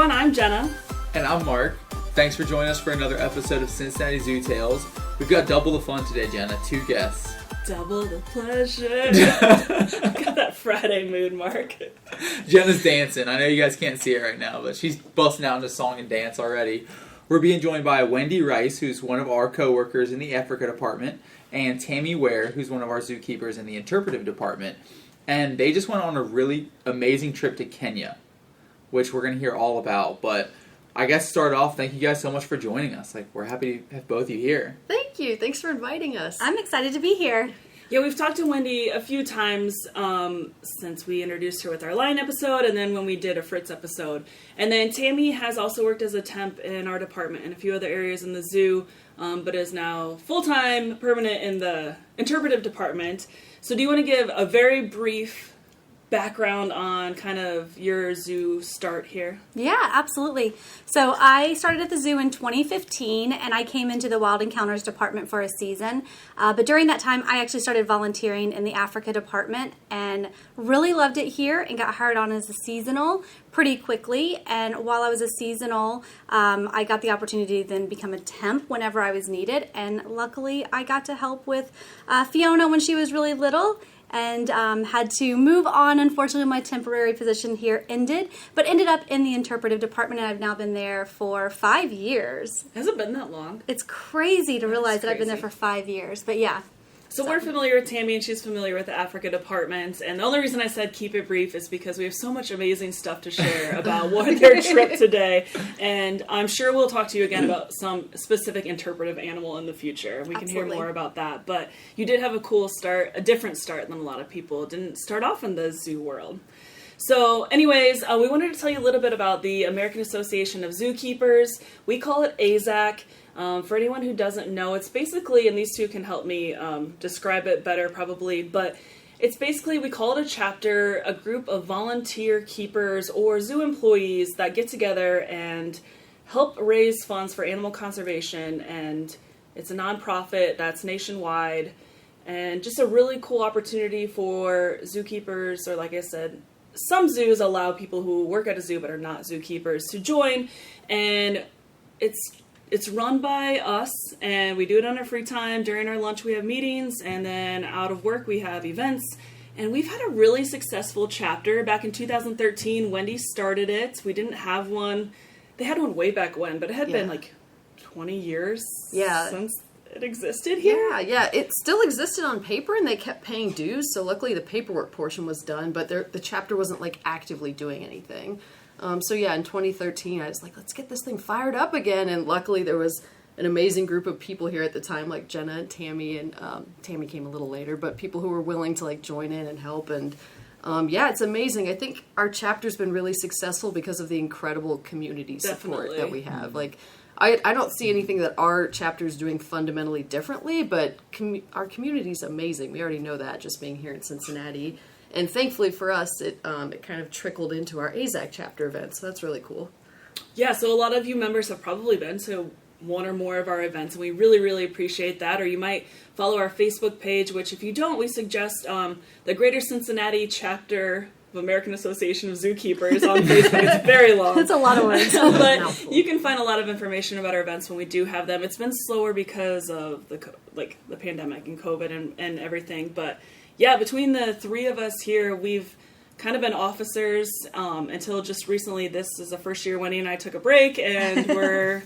everyone, I'm Jenna. And I'm Mark. Thanks for joining us for another episode of Cincinnati Zoo Tales. We've got double the fun today, Jenna. 2 guests. Double the pleasure. I've got that Friday mood, Mark. Jenna's dancing. I know you guys can't see it right now, but she's busting out into song and dance already. We're being joined by Wendy Rice, who's one of our co-workers in the Africa department, and Tami Ware, who's one of our zookeepers in the interpretive department. And they just went on a really amazing trip to Kenya, which we're going to hear all about. But I guess to start off, thank you guys so much for joining us. We're happy to have both of you here. Thank you. Thanks for inviting us. I'm excited to be here. Yeah, we've talked to Wendy a few times since we introduced her with our Lion episode and then when we did a Fritz episode. And then Tami has also worked as a temp in our department and a few other areas in the zoo, but is now full-time, permanent in the interpretive department. So do you want to give a very brief background on kind of your zoo start here? Yeah, absolutely. So I started at the zoo in 2015, and I came into the Wild Encounters department for a season. But during that time, I actually started volunteering in the Africa department and really loved it here and got hired on as a seasonal pretty quickly. And while I was a seasonal, I got the opportunity to then become a temp whenever I was needed. And luckily, I got to help with Fiona when she was really little. And had to move on. Unfortunately, my temporary position here ended, but ended up in the interpretive department, and I've now been there for 5 years. Has it been that long? It's crazy to realize that I've been there for 5 years, but yeah. So we're familiar with Tami, and she's familiar with the Africa department. And the only reason I said keep it brief is because we have so much amazing stuff to share about their trip today. And I'm sure we'll talk to you again about some specific interpretive animal in the future. We can hear more about that. But you did have a cool start, a different start than a lot of people. Didn't start off in the zoo world. So anyways, we wanted to tell you a little bit about the American Association of Zookeepers. We call it AZAC. For anyone who doesn't know, it's basically, and these two can help me describe it better probably, but it's basically, we call it a chapter, a group of volunteer keepers or zoo employees that get together and help raise funds for animal conservation, and it's a nonprofit that's nationwide, and just a really cool opportunity for zookeepers, or like I said, some zoos allow people who work at a zoo but are not zookeepers to join, and it's run by us, and we do it on our free time. During our lunch, we have meetings, and then out of work, we have events. And we've had a really successful chapter. Back in 2013, Wendy started it. We didn't have one. They had one way back when, but it had been 20 years since it existed here. Yeah. It still existed on paper, and they kept paying dues, so luckily the paperwork portion was done, but the chapter wasn't, actively doing anything. In 2013, I was like, let's get this thing fired up again. And luckily there was an amazing group of people here at the time, like Jenna and Tami, and Tami came a little later, but people who were willing to join in and help. And it's amazing. I think our chapter's been really successful because of the incredible community support that we have. I don't see anything that our chapter is doing fundamentally differently, but our community's amazing. We already know that just being here in Cincinnati. And thankfully for us, it kind of trickled into our AZAC chapter event, so that's really cool. Yeah, so a lot of you members have probably been to one or more of our events, and we really, really appreciate that. Or you might follow our Facebook page, which if you don't, we suggest the Greater Cincinnati Chapter of American Association of Zookeepers on Facebook. It's very long. It's a lot of words. But you can find a lot of information about our events when we do have them. It's been slower because of the pandemic and COVID and everything, but yeah, between the three of us here, we've kind of been officers until just recently. This is the first year Wendy and I took a break, and we're,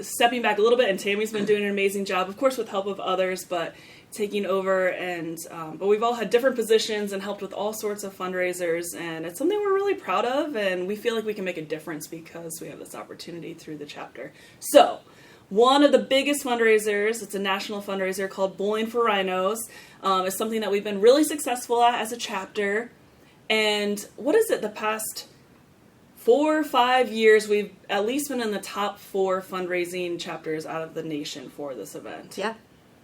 stepping back a little bit, and Tami's been doing an amazing job, of course with help of others, but taking over, and but we've all had different positions and helped with all sorts of fundraisers, and it's something we're really proud of, and we feel like we can make a difference because we have this opportunity through the chapter. So, one of the biggest fundraisers, it's a national fundraiser called Bowling for Rhinos, is something that we've been really successful at as a chapter. And what is it, the past 4 or 5 years, we've at least been in the top 4 fundraising chapters out of the nation for this event. Yeah.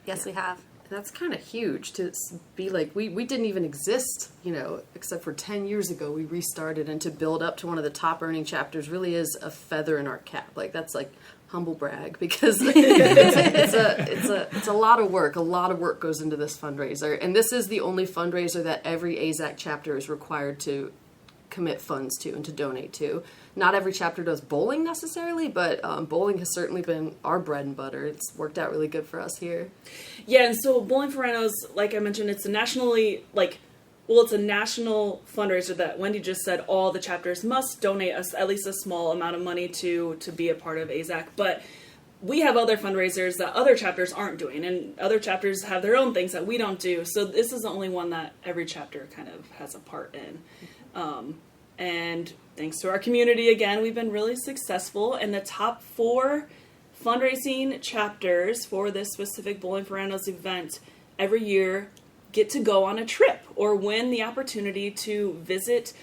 Yes, we have. That's kind of huge to be we didn't even exist, except for 10 years ago we restarted, and to build up to one of the top earning chapters really is a feather in our cap. That's humble brag, because it's a lot of work. A lot of work goes into this fundraiser, and this is the only fundraiser that every AZAC chapter is required to commit funds to and to donate to. Not every chapter does bowling necessarily, but bowling has certainly been our bread and butter. It's worked out really good for us here. Yeah, and so Bowling for Rhinos, like I mentioned, it's a nationally, it's a national fundraiser that Wendy just said all the chapters must donate at least a small amount of money to be a part of AZAC. But we have other fundraisers that other chapters aren't doing, and other chapters have their own things that we don't do. So this is the only one that every chapter kind of has a part in. And thanks to our community, again, we've been really successful. And the top 4 fundraising chapters for this specific Bowling for Rhinos event every year get to go on a trip or win the opportunity to visit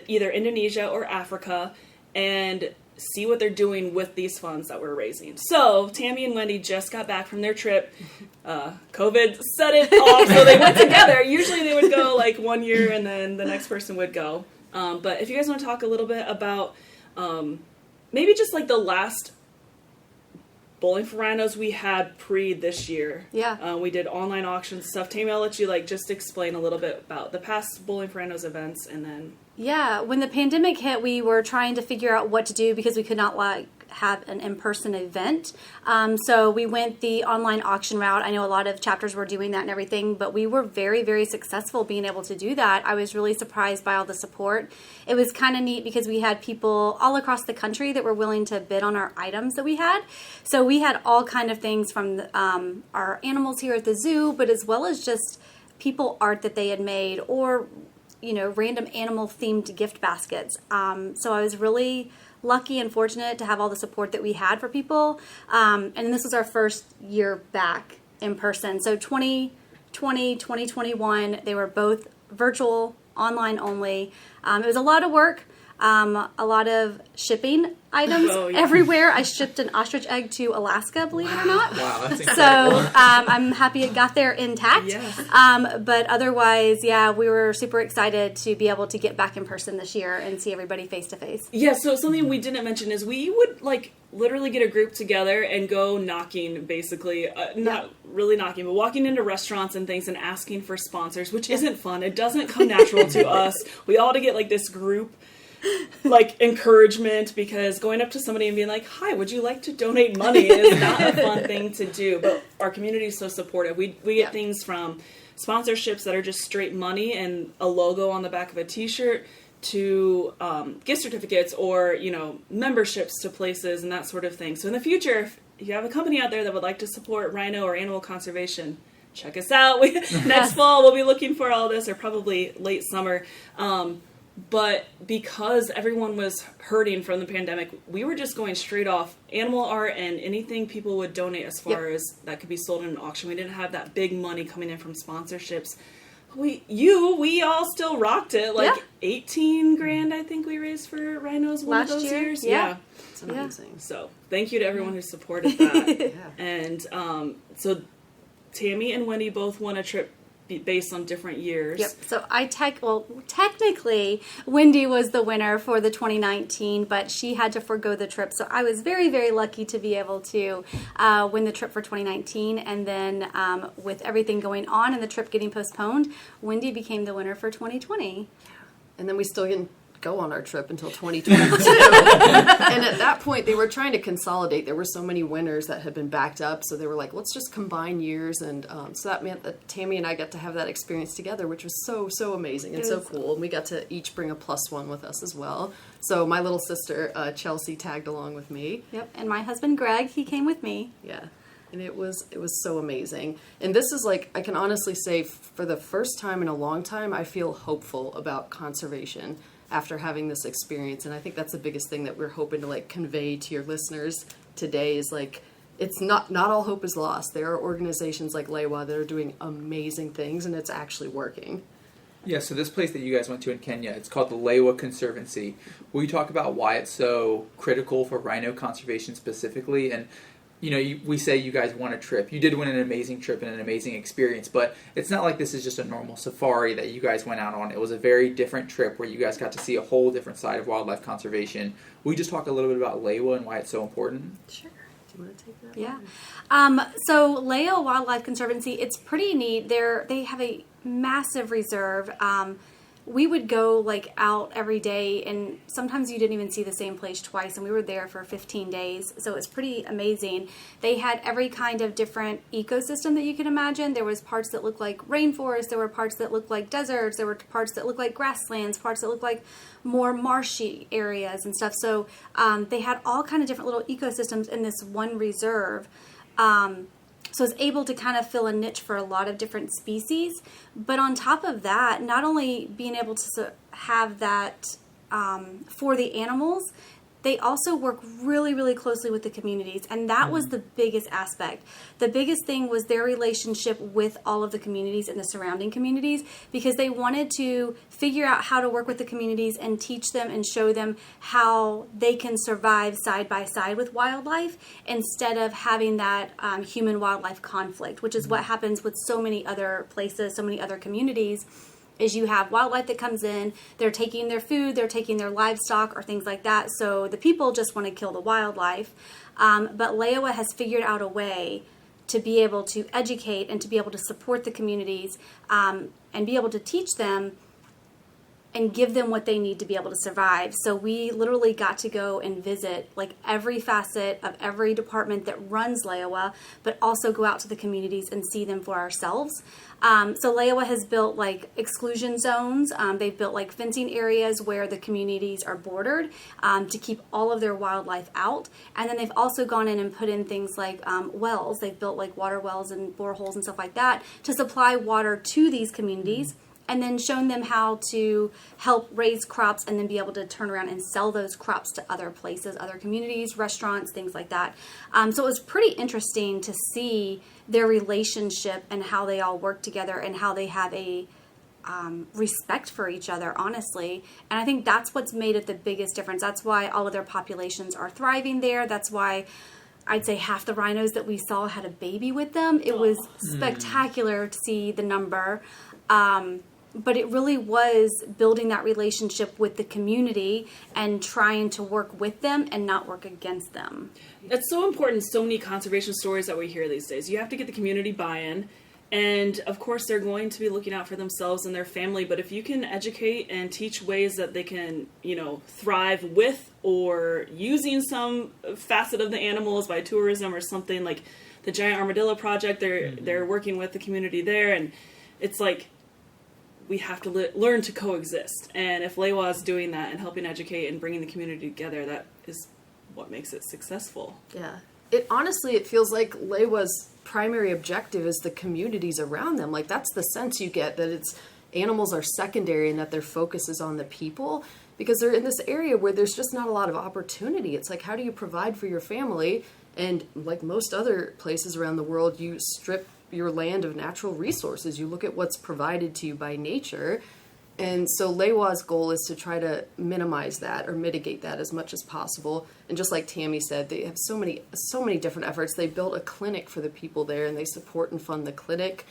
either Indonesia or Africa and see what they're doing with these funds that we're raising. So Tammy and Wendy just got back from their trip. COVID set it off, so they went together. Usually they would go like 1 year and then the next person would go. But if you guys want to talk a little bit about maybe just like the last Bowling for Rhinos we had this year. Yeah. We did online auction stuff. Tammy, I'll let you just explain a little bit about the past Bowling for Rhinos events and then... Yeah, when the pandemic hit, we were trying to figure out what to do because we could not have an in-person event. So we went the online auction route. I know a lot of chapters were doing that and everything, but we were very, very successful being able to do that. I was really surprised by all the support. It was kind of neat because we had people all across the country that were willing to bid on our items that we had. So we had all kind of things from our animals here at the zoo, but as well as just people art that they had made or random animal-themed gift baskets. So I was really lucky and fortunate to have all the support that we had for people. And this was our first year back in person. So 2020, 2021, they were both virtual, online only. It was a lot of work, a lot of shipping items everywhere. I shipped an ostrich egg to Alaska, believe it or not. Wow, that's incredible. So I'm happy it got there intact. Yes. But otherwise, we were super excited to be able to get back in person this year and see everybody face to face. Yeah, so something we didn't mention is we would literally get a group together and go knocking, basically. Not really knocking, but walking into restaurants and things and asking for sponsors, which isn't fun. It doesn't come natural to us. We all to get this group encouragement, because going up to somebody and being like, hi, would you like to donate money is not a fun thing to do. But our community is so supportive. We get things from sponsorships that are just straight money and a logo on the back of a t-shirt to gift certificates or memberships to places and that sort of thing. So in the future, if you have a company out there that would like to support rhino or animal conservation, check us out. Next fall we'll be looking for all this, or probably late summer. But because everyone was hurting from the pandemic, we were just going straight off animal art and anything people would donate as far as that could be sold in an auction. We didn't have that big money coming in from sponsorships. We all still rocked it. 18 grand, I think we raised for rhinos one of those years. Yeah. It's amazing. So thank you to everyone who supported that. And so Tammy and Wendy both won a trip based on different years. Yep. So technically, Wendy was the winner for the 2019, but she had to forego the trip. So I was very, very lucky to be able to win the trip for 2019. And then with everything going on and the trip getting postponed, Wendy became the winner for 2020. And then we still didn't go on our trip until 2022. And at that point, they were trying to consolidate. There were so many winners that had been backed up, so they were like, let's just combine years. And so that meant that Tammy and I got to have that experience together, which was so amazing and so cool. And we got to each bring a +1 with us as well. So my little sister, Chelsea, tagged along with me. Yep, and my husband, Greg, he came with me. Yeah. And it was so amazing. And this is I can honestly say, for the first time in a long time, I feel hopeful about conservation after having this experience. And I think that's the biggest thing that we're hoping to convey to your listeners today is it's not all hope is lost. There are organizations like Lewa that are doing amazing things, and it's actually working. Yeah, so this place that you guys went to in Kenya, it's called the Lewa Conservancy. Will you talk about why it's so critical for rhino conservation specifically? And we say you guys won a trip. You did win an amazing trip and an amazing experience, but it's not like this is just a normal safari that you guys went out on. It was a very different trip where you guys got to see a whole different side of wildlife conservation. Will you just talk a little bit about Lewa and why it's so important? Sure. Do you want to take that? Yeah. So Lewa Wildlife Conservancy, it's pretty neat. They have a massive reserve. we would go like out every day, and sometimes you didn't even see the same place twice, and we were there for 15 days, so it's pretty amazing. They had every kind of different ecosystem that you could imagine. There was parts that looked like rainforest, there were parts that looked like deserts, there were parts that looked like grasslands, parts that looked like more marshy areas and stuff. So they had all kind of different little ecosystems in this one reserve. So it's able to kind of fill a niche for a lot of different species. But on top of that, not only being able to have that for the animals, they also work really, really closely with the communities. And that was the biggest aspect. The biggest thing was their relationship with all of the communities and the surrounding communities, because they wanted to figure out how to work with the communities and teach them and show them how they can survive side by side with wildlife instead of having that human-wildlife conflict, which is what happens with so many other places, so many other communities. Is you have wildlife that comes in, they're taking their food, they're taking their livestock or things like that, so the people just want to kill the wildlife. But Lewa has figured out a way to be able to educate and to be able to support the communities and be able to teach them and give them what they need to be able to survive. So we literally got to go and visit like every facet of every department that runs Lewa, but also go out to the communities and see them for ourselves. So Lewa has built like exclusion zones. They've built like fencing areas where the communities are bordered to keep all of their wildlife out. And then they've also gone in and put in things like wells. They've built like water wells and boreholes and stuff like that to supply water to these communities. And then shown them how to help raise crops and then be able to turn around and sell those crops to other places, other communities, restaurants, things like that. So it was pretty interesting to see their relationship and how they all work together and how they have a respect for each other, honestly. And I think that's what's made it the biggest difference. That's why all of their populations are thriving there. That's why I'd say half the rhinos that we saw had a baby with them. It was spectacular to see the number. But it really was building that relationship with the community and trying to work with them and not work against them. It's so important in so many conservation stories that we hear these days. You have to get the community buy-in. And of course, they're going to be looking out for themselves and their family. But if you can educate and teach ways that they can, thrive with or using some facet of the animals by tourism or something like the Giant Armadillo Project, they're working with the community there. And it's like, we have to learn to coexist. And if Lewa is doing that and helping educate and bringing the community together, that is what makes it successful. Yeah. It feels like Lewa's primary objective is the communities around them. Like, that's the sense you get, that animals are secondary and that their focus is on the people, because they're in this area where there's just not a lot of opportunity. It's like, how do you provide for your family? And like most other places around the world, you strip your land of natural resources. You look at what's provided to you by nature. And so Lewa's goal is to try to minimize that or mitigate that as much as possible. And just like Tami said, they have so many different efforts. They built a clinic for the people there, and they support and fund the clinic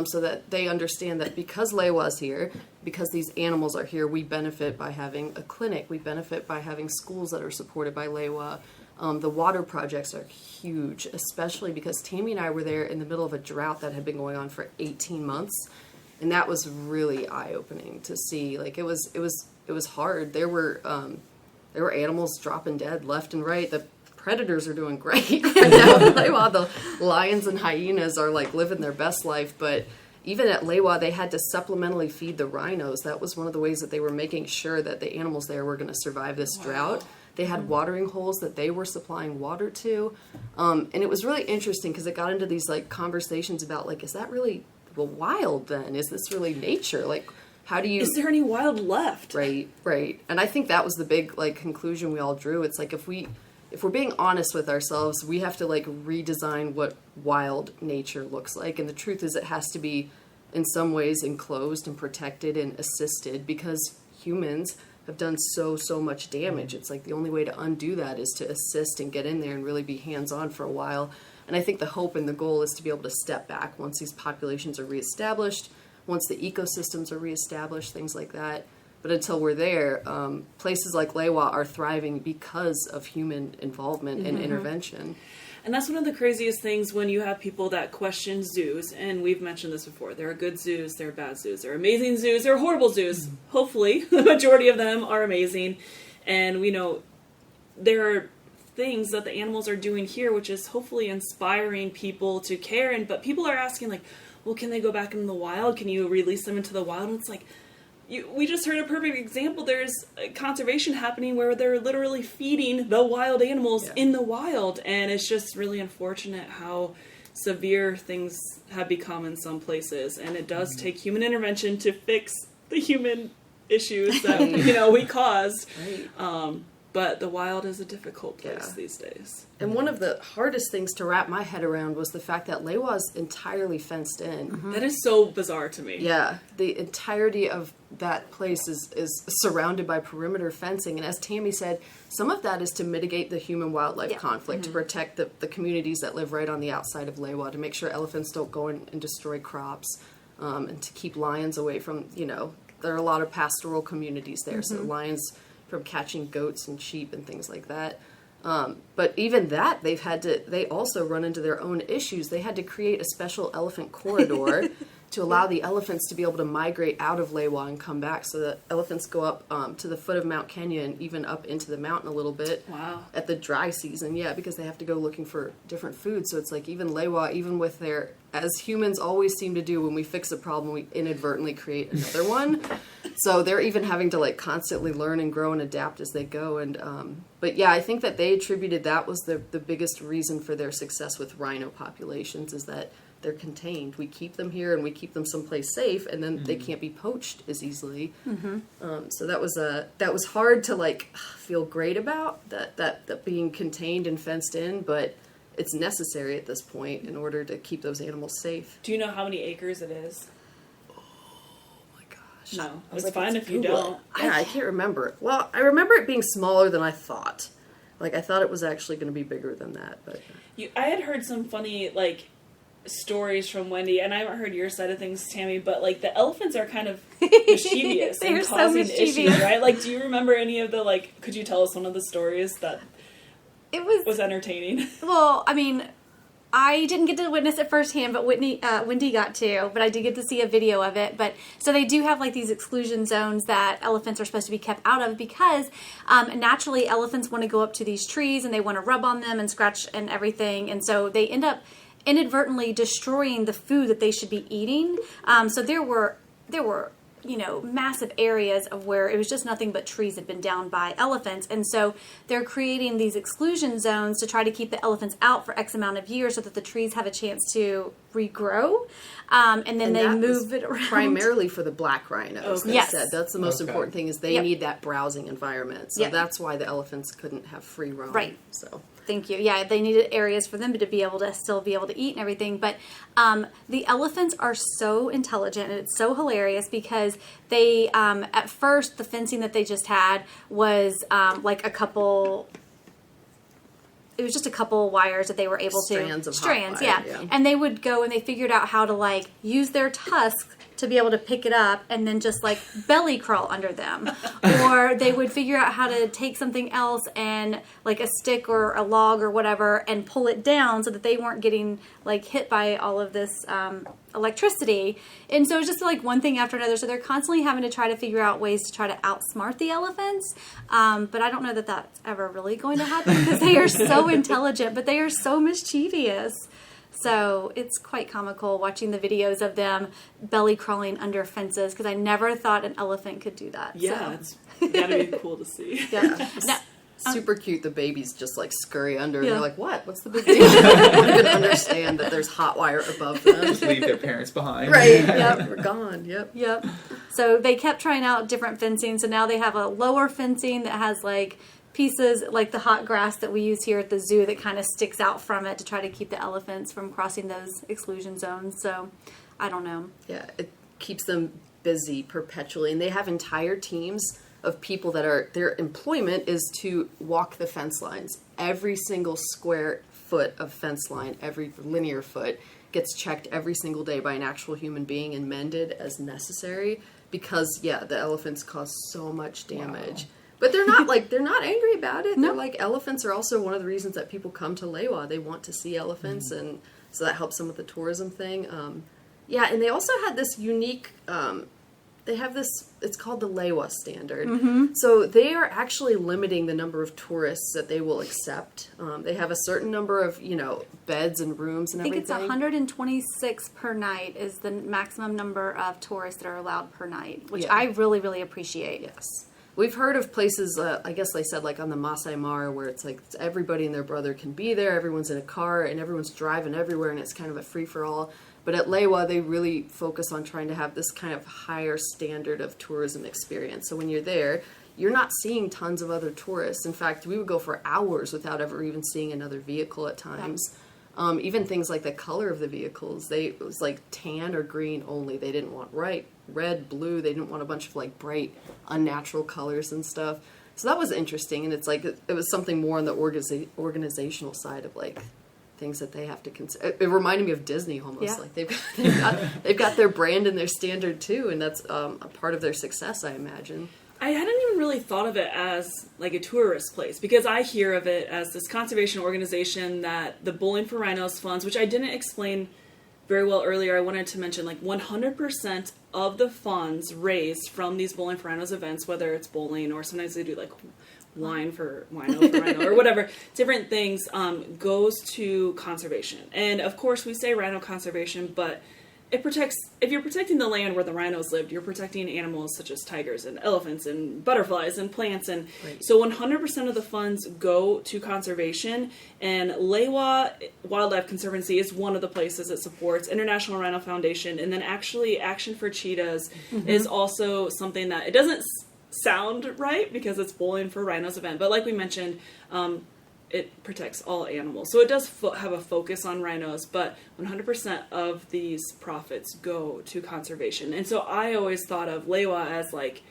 so that they understand that because Lewa's here, because these animals are here, we benefit by having a clinic. We benefit by having schools that are supported by Lewa. The water projects are huge, especially because Tami and I were there in the middle of a drought that had been going on for 18 months. And that was really eye-opening to see. Like, it was hard. There were animals dropping dead left and right. The predators are doing great. Lewa, the lions and hyenas are like living their best life. But even at Lewa, they had to supplementally feed the rhinos. That was one of the ways that they were making sure that the animals there were going to survive this drought. They had watering holes that they were supplying water to. And it was really interesting because it got into these like conversations about like, is that really wild then? Is this really nature? Like, how do you... Is there any wild left? Right. And I think that was the big like conclusion we all drew. It's like, if we're being honest with ourselves, we have to like redesign what wild nature looks like. And the truth is, it has to be in some ways enclosed and protected and assisted, because humans have done so much damage. It's like the only way to undo that is to assist and get in there and really be hands-on for a while. And I think the hope and the goal is to be able to step back once these populations are reestablished, once the ecosystems are reestablished, things like that. But until we're there, places like Lewa are thriving because of human involvement and intervention. And that's one of the craziest things when you have people that question zoos, and we've mentioned this before. There are good zoos, there are bad zoos, there are amazing zoos, there are horrible zoos. Hopefully, the majority of them are amazing. And we know there are things that the animals are doing here, which is hopefully inspiring people to care. But people are asking, like, well, can they go back in the wild? Can you release them into the wild? And it's like, we just heard a perfect example. There's conservation happening where they're literally feeding the wild animals in the wild. And it's just really unfortunate how severe things have become in some places. And it does take human intervention to fix the human issues that, we caused. Right. But the wild is a difficult place these days. And one of the hardest things to wrap my head around was the fact that Lewa's entirely fenced in. Mm-hmm. That is so bizarre to me. Yeah, the entirety of that place is surrounded by perimeter fencing. And as Tami said, some of that is to mitigate the human-wildlife conflict, to protect the communities that live right on the outside of Lewa, to make sure elephants don't go in and destroy crops, and to keep lions away from, there are a lot of pastoral communities there, so lions from catching goats and sheep and things like that. But even that, they also run into their own issues. They had to create a special elephant corridor to allow the elephants to be able to migrate out of Lewa and come back. So the elephants go up to the foot of Mount Kenya and even up into the mountain a little bit. Wow. At the dry season, because they have to go looking for different food. So it's like even Lewa, even with their, as humans always seem to do when we fix a problem, we inadvertently create another one. So they're even having to constantly learn and grow and adapt as they go. And but yeah, I think that they attributed that was the biggest reason for their success with rhino populations, is that they're contained. We keep them here and we keep them someplace safe, and then they can't be poached as easily. So that was hard to feel great about that being contained and fenced in, but it's necessary at this point in order to keep those animals safe. Do you know how many acres it is? No, it's like, fine let's if you Google don't. it. Yeah, I can't remember. Well, I remember it being smaller than I thought. I thought it was actually going to be bigger than that. But I had heard some funny stories from Wendy, and I haven't heard your side of things, Tami. But the elephants are kind of mischievous and so causing mischievous. issues, right? Do you remember any of the Could you tell us one of the stories that It was entertaining? Well, I mean, I didn't get to witness it firsthand, but Wendy got to. But I did get to see a video of it. But so they do have these exclusion zones that elephants are supposed to be kept out of, because naturally elephants want to go up to these trees and they want to rub on them and scratch and everything, and so they end up inadvertently destroying the food that they should be eating. So there were massive areas of where it was just nothing but trees had been downed by elephants. And so they're creating these exclusion zones to try to keep the elephants out for X amount of years so that the trees have a chance to regrow. And then they move it around. Primarily for the black rhinos. Okay. They said that's the most important thing, is they Yep. need that browsing environment. So Yep. that's why the elephants couldn't have free roam. Right. So Thank you. Yeah, they needed areas for them to be able to still be able to eat and everything. But the elephants are so intelligent, and it's so hilarious because they, at first, the fencing that they just had was a couple. It was just a couple wires that they were able Strands of hot strands, wire, yeah. yeah. And they would go and they figured out how to use their tusks to be able to pick it up and then just belly crawl under them. Or they would figure out how to take something else and a stick or a log or whatever and pull it down so that they weren't getting hit by all of this electricity. And so it's just one thing after another. So they're constantly having to try to figure out ways to try to outsmart the elephants. But I don't know that that's ever really going to happen because they are so intelligent, but they are so mischievous. So it's quite comical watching the videos of them belly crawling under fences, because I never thought an elephant could do that. Yeah, it's gotta be cool to see. yeah. Now, Super cute. The babies just scurry under, and Yeah. they're like, "What? What's the big deal?" They don't even understand that there's hot wire above them. Just leave their parents behind. Right. Yep. We're gone. Yep. Yep. So they kept trying out different fencing. So now they have a lower fencing that has pieces like the hot grass that we use here at the zoo that kind of sticks out from it to try to keep the elephants from crossing those exclusion zones. So I don't know. Yeah, it keeps them busy perpetually, and they have entire teams of people that their employment is to walk the fence lines. Every single square foot of fence line, every linear foot gets checked every single day by an actual human being and mended as necessary, because the elephants cause so much damage. But they're not angry about it. No. They're like, elephants are also one of the reasons that people come to Lewa. They want to see elephants, and so that helps them with the tourism thing. Yeah, and they also had this unique, they have this, it's called the Lewa standard. So they are actually limiting the number of tourists that they will accept. They have a certain number of, beds and rooms and everything. I think it's 126 per night is the maximum number of tourists that are allowed per night, which I really, really appreciate. Yes. We've heard of places, I guess they said like on the Masai Mara, where it's like everybody and their brother can be there, everyone's in a car, and everyone's driving everywhere, and it's kind of a free-for-all. But at Lewa, they really focus on trying to have this kind of higher standard of tourism experience. So when you're there, you're not seeing tons of other tourists. In fact, we would go for hours without ever even seeing another vehicle at times. Even things like the color of the vehicles, it was like tan or green only. They didn't want red, blue. They didn't want a bunch of like bright, unnatural colors and stuff. So that was interesting, and it's like it was something more on the organizational side of like things that they have to consider. It reminded me of Disney almost. Yeah. Like they've got their brand and their standard too, and that's a part of their success, I imagine. I hadn't even really thought of it as like a tourist place, because I hear of it as this conservation organization that the Bowling for Rhinos funds, which I didn't explain very well earlier. I wanted to mention like 100% of the funds raised from these Bowling for Rhinos events, whether it's bowling or sometimes they do like wino for rhino or whatever, different things, goes to conservation. And of course we say rhino conservation, but it protects, if you're protecting the land where the rhinos lived, you're protecting animals such as tigers and elephants and butterflies and plants. And so 100% of the funds go to conservation. And Lewa Wildlife Conservancy is one of the places it supports. International Rhino Foundation. And then actually Action for Cheetahs is also something that, it doesn't sound right because it's Bowling for Rhinos event. But like we mentioned, it protects all animals. So it does have a focus on rhinos, but 100% of these profits go to conservation. And so I always thought of Lewa as like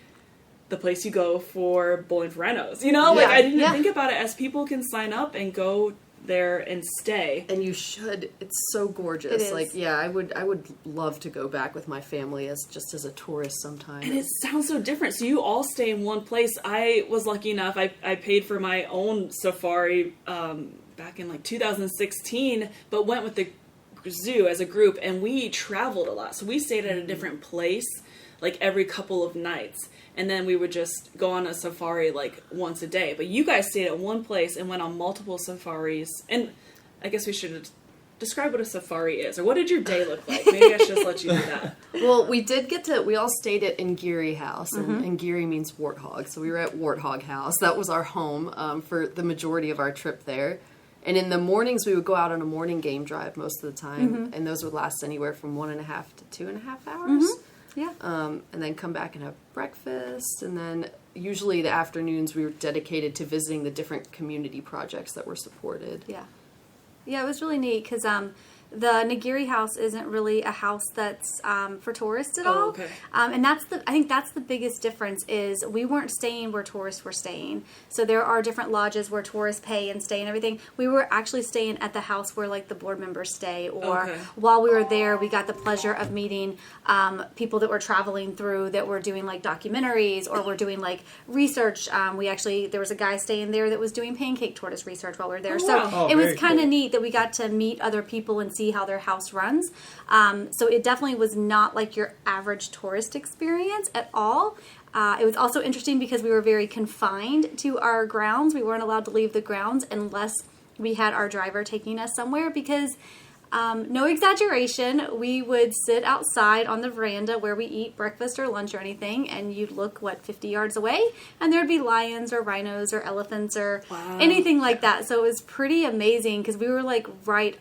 the place you go for Bowling for Rhinos. Like I didn't think about it as people can sign up and go there and stay. And you should. It's so gorgeous. It is. Like, I would love to go back with my family as a tourist sometime. And it sounds so different. So you all stay in one place. I was lucky enough, I paid for my own safari back in like 2016, but went with the zoo as a group, and we traveled a lot. So we stayed at a different place like every couple of nights. And then we would just go on a safari like once a day. But you guys stayed at one place and went on multiple safaris. And I guess we should describe what a safari is. Or what did your day look like? Maybe I should just let you do that. Well, we all stayed at Ngiri House. And Ngiri means warthog. So we were at Warthog House. That was our home for the majority of our trip there. And in the mornings, we would go out on a morning game drive most of the time. And those would last anywhere from 1.5 to 2.5 hours. Yeah. And then come back and have breakfast. And then usually the afternoons we were dedicated to visiting the different community projects that were supported. Yeah. Yeah, it was really neat because the Nagiri house isn't really a house that's for tourists at all. Okay. And I think that's the biggest difference is we weren't staying where tourists were staying. So there are different lodges where tourists pay and stay and everything. We were actually staying at the house where like the board members stay, or while we were there, we got the pleasure of meeting people that were traveling through that were doing like documentaries or were doing like research. There was a guy staying there that was doing pancake tortoise research while we were there. It was kind of neat that we got to meet other people and see how their house runs. So it definitely was not like your average tourist experience at all. It was also interesting because we were very confined to our grounds. We weren't allowed to leave the grounds unless we had our driver taking us somewhere because, no exaggeration, we would sit outside on the veranda where we eat breakfast or lunch or anything, and you'd look, 50 yards away, and there'd be lions or rhinos or elephants or anything like that. So it was pretty amazing because we were like right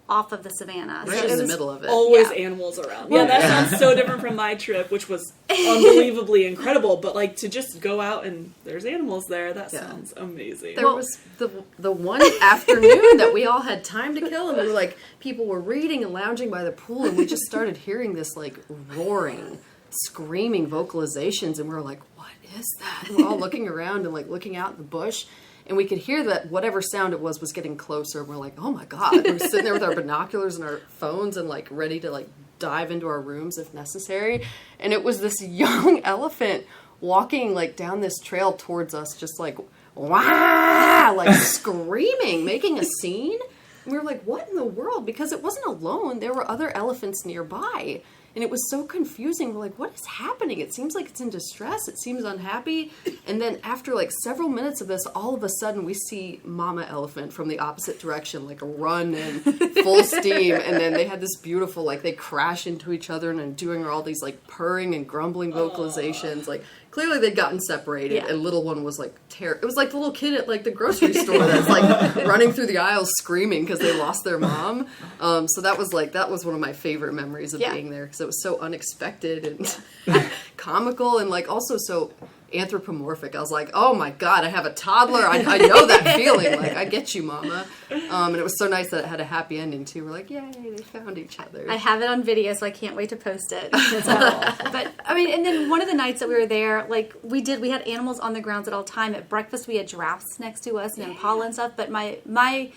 off of the savannah. Right in the middle of it. Always animals around. Yeah, that sounds so different from my trip, which was unbelievably incredible. But like to just go out and there's animals there, that sounds amazing. There was the one afternoon that we all had time to kill, and we were like, people were reading and lounging by the pool, and we just started hearing this like roaring, screaming vocalizations, and we were like, what is that? And we're all looking around and like looking out in the bush. And we could hear that whatever sound it was getting closer. And we're like, oh my God. We're sitting there with our binoculars and our phones and like ready to like dive into our rooms if necessary. And it was this young elephant walking like down this trail towards us, just like, wow, like screaming, making a scene. And we were like, what in the world? Because it wasn't alone. There were other elephants nearby. And it was so confusing. We're like, what is happening? It seems like it's in distress. It seems unhappy. And then after like several minutes of this, all of a sudden we see Mama Elephant from the opposite direction, like run in full steam. And then they had this beautiful, like they crash into each other and then doing all these like purring and grumbling vocalizations. Like clearly they'd gotten separated. Yeah. And little one was like, it was like the little kid at like the grocery store that's like running through the aisles screaming because they lost their mom. So that was one of my favorite memories of being there, because it was so unexpected and comical and like also so anthropomorphic. I was like, oh my God, I have a toddler. I know that feeling. Like, I get you, Mama. And it was so nice that it had a happy ending too. We're like, yay, they found each other. I have it on video, so I can't wait to post it. But I mean, and then one of the nights that we were there, like we had animals on the grounds at all time. At breakfast, we had giraffes next to us and impala and stuff. But my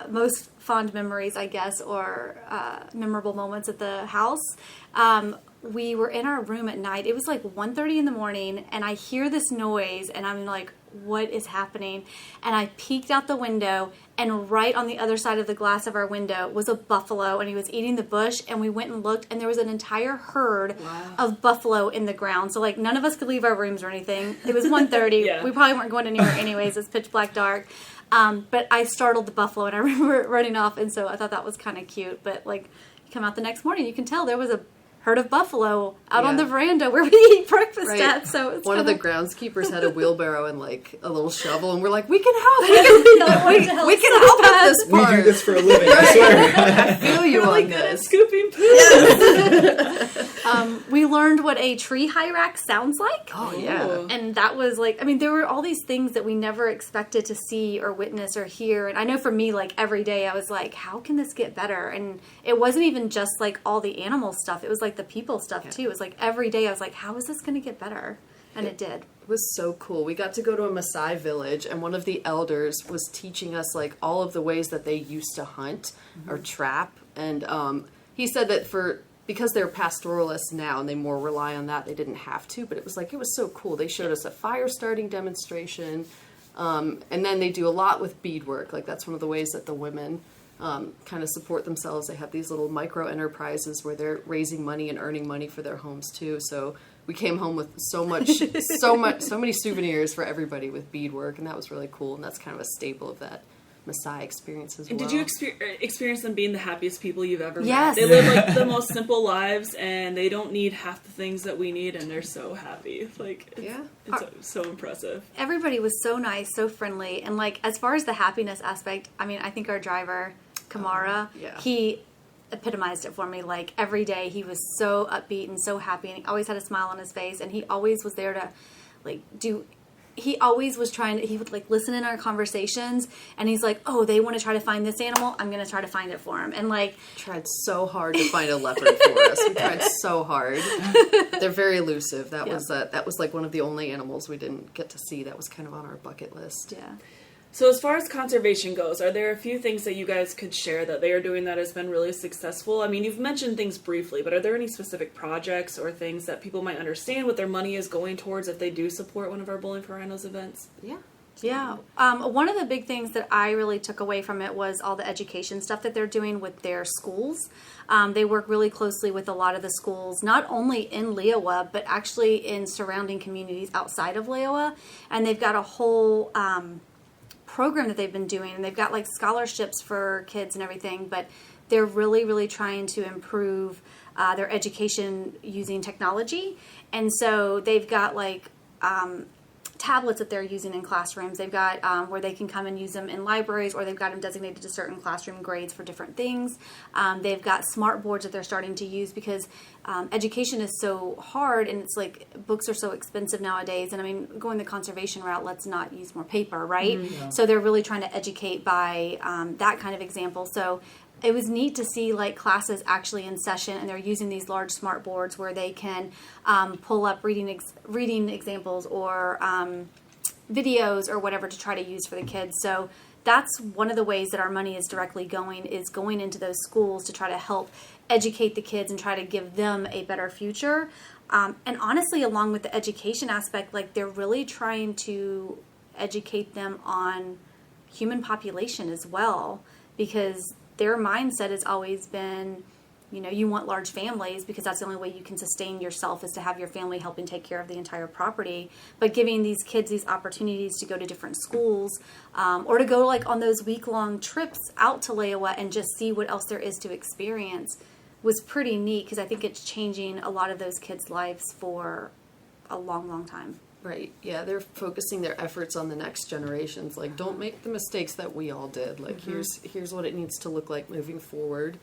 most fond memories, I guess, or memorable moments at the house. We were in our room at night. It was like 1:30 in the morning, and I hear this noise, and I'm like, what is happening? And I peeked out the window, and right on the other side of the glass of our window was a buffalo, and he was eating the bush, and we went and looked, and there was an entire herd of buffalo in the ground. So, like, none of us could leave our rooms or anything. It was 1:30. We probably weren't going anywhere anyways. It's pitch black dark. But I startled the buffalo, and I remember running off, and so I thought that was kind of cute. But, like, you come out the next morning, you can tell there was a herd of buffalo out on the veranda where we eat breakfast at. So it's one of the groundskeepers had a wheelbarrow and like a little shovel, and we're like, we can help. We can help with this part. We do this for a living. I swear. I feel you really on good at this. scooping poo. We learned what a tree hyrax sounds like. Oh yeah. And that was like, I mean, there were all these things that we never expected to see or witness or hear. And I know for me, like every day I was like, how can this get better? And it wasn't even just like all the animal stuff. It was like the people stuff too. It was like every day I was like, how is this going to get better? And it did. It was so cool. We got to go to a Maasai village, and one of the elders was teaching us like all of the ways that they used to hunt or trap. And he said that because they're pastoralists now and they more rely on that, they didn't have to. But it was so cool. They showed us a fire starting demonstration, and then they do a lot with beadwork. Like that's one of the ways that the women kind of support themselves. They have these little micro enterprises where they're raising money and earning money for their homes too. So we came home with so many souvenirs for everybody with beadwork, and that was really cool. And that's kind of a staple of that Maasai experience as well. Did you experience them being the happiest people you've ever Yes. met? They live like the most simple lives, and they don't need half the things that we need, and they're so happy. Like, it's so impressive. Everybody was so nice, so friendly. And like, as far as the happiness aspect, I mean, I think our driver, Kamara, he epitomized it for me. Like every day he was so upbeat and so happy, and he always had a smile on his face, and he always was there to he always was he would like listen in our conversations, and he's like, oh, they want to try to find this animal, I'm going to try to find it for him. And like, tried so hard to find a leopard for us. We tried so hard. They're very elusive. That was like one of the only animals we didn't get to see. That was kind of on our bucket list. Yeah. So as far as conservation goes, are there a few things that you guys could share that they are doing that has been really successful? I mean, you've mentioned things briefly, but are there any specific projects or things that people might understand what their money is going towards if they do support one of our Bowling for Rhinos events? Yeah. One of the big things that I really took away from it was all the education stuff that they're doing with their schools. They work really closely with a lot of the schools, not only in Leowa, but actually in surrounding communities outside of Leowa. And they've got a whole program that they've been doing, and they've got like scholarships for kids and everything, but they're really, really trying to improve their education using technology. And so they've got like tablets that they're using in classrooms. They've got where they can come and use them in libraries, or they've got them designated to certain classroom grades for different things. They've got smart boards that they're starting to use because education is so hard, and it's like books are so expensive nowadays. And I mean, going the conservation route, let's not use more paper, right? Mm-hmm. So they're really trying to educate by that kind of example. So it was neat to see like classes actually in session, and they're using these large smart boards where they can pull up reading examples or videos or whatever to try to use for the kids. So that's one of the ways that our money is directly going into those schools to try to help educate the kids and try to give them a better future. And honestly, along with the education aspect, like they're really trying to educate them on human population as well, because their mindset has always been, you know, you want large families because that's the only way you can sustain yourself, is to have your family helping take care of the entire property. But giving these kids these opportunities to go to different schools, or to go like on those week-long trips out to Lewa and just see what else there is to experience, was pretty neat, because I think it's changing a lot of those kids' lives for a long, long time. Right. Yeah, they're focusing their efforts on the next generations. Like, don't make the mistakes that we all did. Like, here's what it needs to look like moving forward.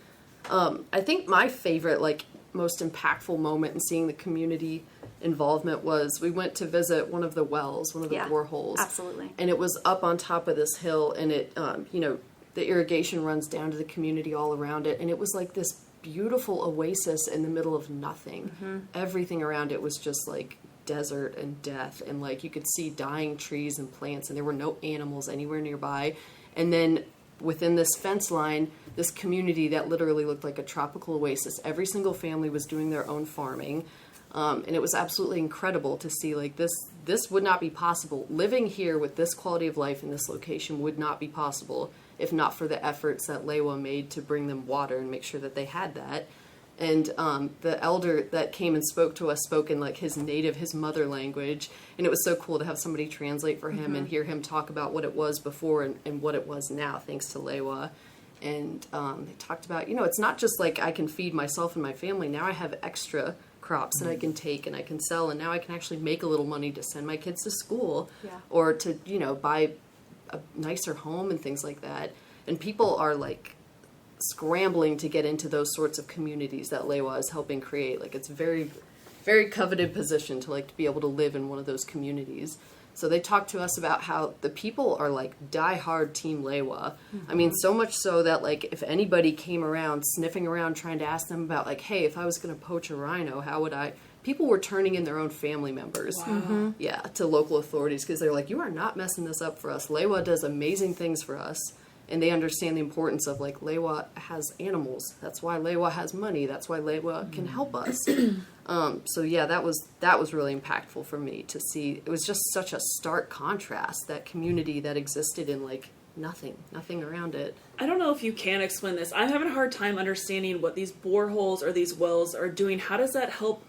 I think my favorite, like, most impactful moment in seeing the community involvement was we went to visit one of the wells, one of the boreholes. Absolutely. And it was up on top of this hill, and it, you know, the irrigation runs down to the community all around it, and it was like this beautiful oasis in the middle of nothing. Everything around it was just like desert and death, and like you could see dying trees and plants, and there were no animals anywhere nearby. And then within this fence line, this community that literally looked like a tropical oasis, every single family was doing their own farming, and it was absolutely incredible to see. Like, this would not be possible. Living here with this quality of life in this location would not be possible if not for the efforts that Lewa made to bring them water and make sure that they had that. And the elder that came and spoke to us spoke in like his mother language, and it was so cool to have somebody translate for him and hear him talk about what it was before and what it was now, thanks to Lewa. And they talked about, you know, it's not just like I can feed myself and my family. Now I have extra crops that I can take and I can sell, and now I can actually make a little money to send my kids to school or to, you know, buy a nicer home and things like that. And people are like scrambling to get into those sorts of communities that Lewa is helping create. Like, it's very, very coveted position to like to be able to live in one of those communities. So they talked to us about how the people are like die-hard Team Lewa. I mean, so much so that like if anybody came around sniffing around trying to ask them about like, hey, if I was going to poach a rhino, how would I? People were turning in their own family members, to local authorities, because they're like, you are not messing this up for us. Lewa does amazing things for us, and they understand the importance of, like, Lewa has animals. That's why Lewa has money. That's why Lewa can help us. So yeah, that was really impactful for me to see. It was just such a stark contrast, that community that existed in like nothing around it. I don't know if you can explain this. I'm having a hard time understanding what these boreholes or these wells are doing. How does that help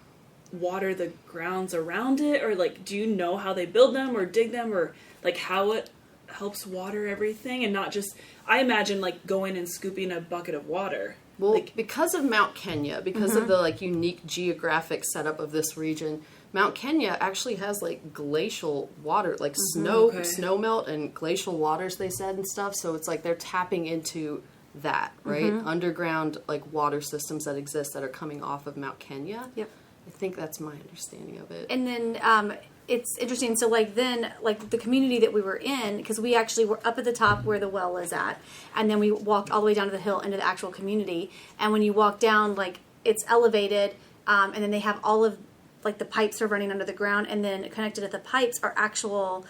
water the grounds around it? Or like, do you know how they build them or dig them, or like how it helps water everything, and not just, I imagine like going and scooping a bucket of water. Well, like, because of Mount Kenya, because of the like unique geographic setup of this region, Mount Kenya actually has like glacial water, like snow melt and glacial waters, they said, and stuff. So it's like they're tapping into that, right? Underground like water systems that exist that are coming off of Mount Kenya. Yep. I think that's my understanding of it. And then it's interesting. So like then like the community that we were in, because we actually were up at the top where the well is at, and then we walked all the way down to the hill into the actual community. And when you walk down, like it's elevated, and then they have all of like the pipes are running under the ground, and then connected to the pipes are actual